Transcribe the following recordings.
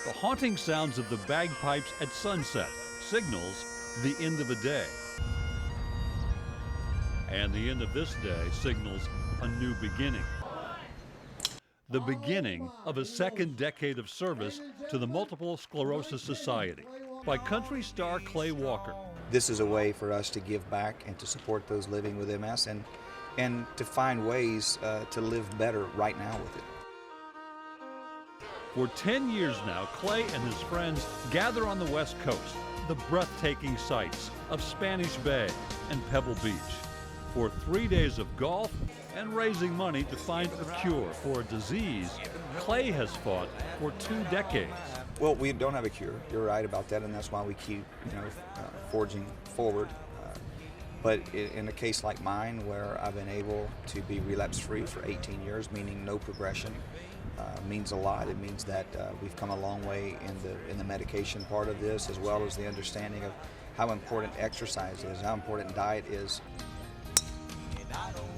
The haunting sounds of the bagpipes at sunset signals the end of a day. And the end of this day signals a new beginning. The beginning of a second decade of service to the Multiple Sclerosis Society by country star Clay Walker. This is a way for us to give back and to support those living with MS and to find ways to live better right now with it. For 10 years now, Clay and his friends gather on the West Coast, the breathtaking sights of Spanish Bay and Pebble Beach, for 3 days of golf and raising money to find a cure for a disease Clay has fought for 2 decades. Well, we don't have a cure. You're right about that, and that's why we keep, forging forward. But in a case like mine, where I've been able to be relapse-free for 18 years, meaning no progression, means a lot. It means that we've come a long way in the medication part of this, as well as the understanding of how important exercise is, how important diet is.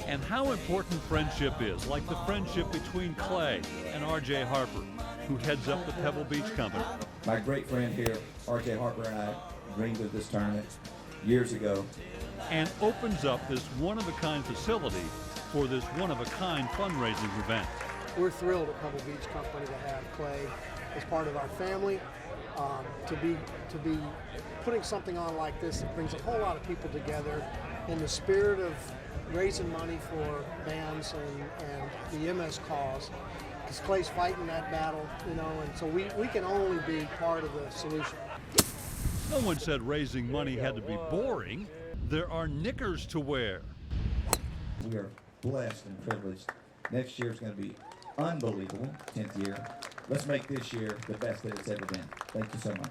And how important friendship is, like the friendship between Clay and R.J. Harper, who heads up the Pebble Beach Company. My great friend here, R.J. Harper, and I dreamed of this tournament years ago. And opens up this one-of-a-kind facility for this one-of-a-kind fundraising event. We're thrilled at Pebble Beach Company to have Clay as part of our family. To be putting something on like this, it brings a whole lot of people together in the spirit of raising money for BAMS and the MS cause. Because Clay's fighting that battle, and so we can only be part of the solution. No one said raising money had to be boring. There are knickers to wear. We are blessed and privileged. Next year is going to be unbelievable, 10th year. Let's make this year the best that it's ever been. Thank you so much.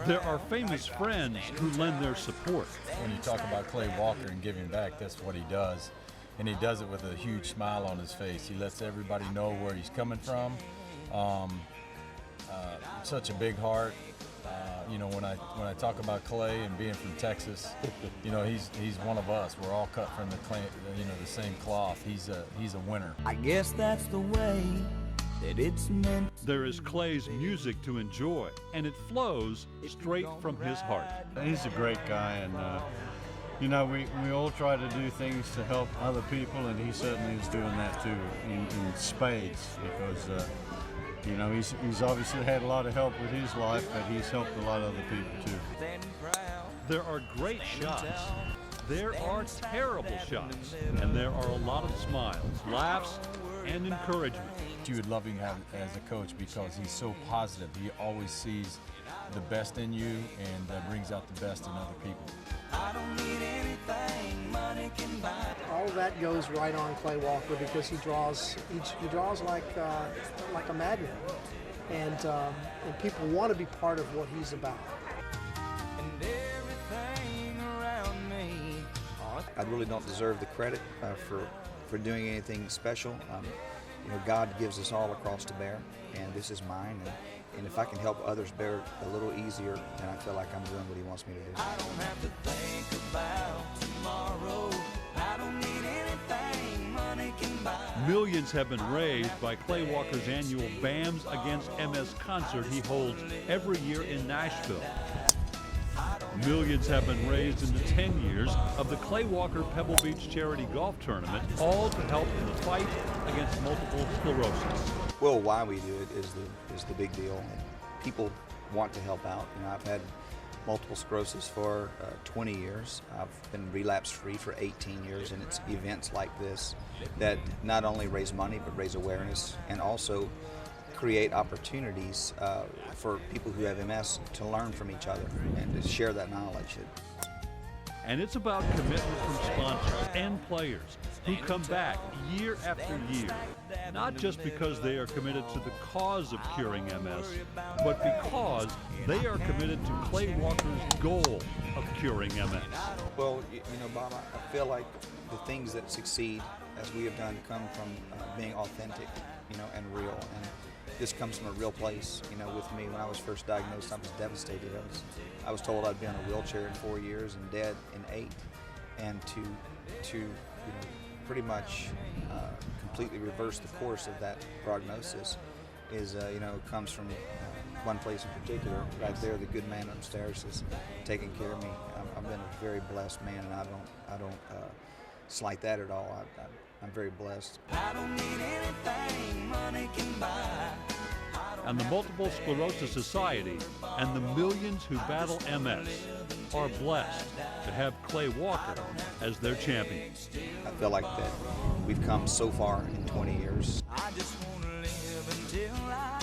There are famous friends who lend their support. When you talk about Clay Walker and giving back, that's what he does. And he does it with a huge smile on his face. He lets everybody know where he's coming from. Such a big heart. When I talk about Clay and being from Texas, he's one of us. We're all cut from the same cloth. He's a winner. I guess that's the way that it's meant. There is Clay's music to enjoy, and it flows straight from his heart. He's a great guy, and we all try to do things to help other people, and he certainly is doing that too in spades, because he's obviously had a lot of help with his life, but he's helped a lot of other people too. There are great shots. There are terrible shots. And there are a lot of smiles, laughs, and encouragement. You would love him as a coach because he's so positive. He always sees the best in you and brings out the best in other people. I don't need anything money can buy. All of that goes right on Clay Walker because he draws like a magnet, and people want to be part of what he's about. And everything around me. I really don't deserve the credit for doing anything special. God gives us all a cross to bear, and this is mine. And if I can help others bear it a little easier, then I feel like I'm doing what he wants me to do. I don't have to think about tomorrow. I don't need anything money can buy. Millions have been raised by Clay Walker's annual BAMS Against MS concert he holds every year in Nashville. Millions have been raised in the 10 years of the Clay Walker Pebble Beach Charity Golf Tournament, all to help in the fight against multiple sclerosis. Well, why we do it is the big deal, and people want to help out. I've had multiple sclerosis for 20 years. I've been relapse-free for 18 years, and it's events like this that not only raise money but raise awareness and also create opportunities for people who have MS to learn from each other and to share that knowledge. And it's about commitment from sponsors and players who come back year after year, not just because they are committed to the cause of curing MS, but because they are committed to Clay Walker's goal of curing MS. Well, Bob, I feel like the things that succeed, as we have done, come from being authentic, and real. And this comes from a real place. With me, when I was first diagnosed, I was devastated. I was told I'd be in a wheelchair in 4 years and dead in 8. And to pretty much completely reverse the course of that prognosis is, comes from one place in particular, right there, the good man upstairs is taking care of me. I've been a very blessed man, and I don't slight that at all. I'm very blessed. I don't need anything money can buy. And the Multiple Sclerosis Society and the millions who battle MS are blessed to have Clay Walker as their champion. I feel like that we've come so far in 20 years. I just want to live until I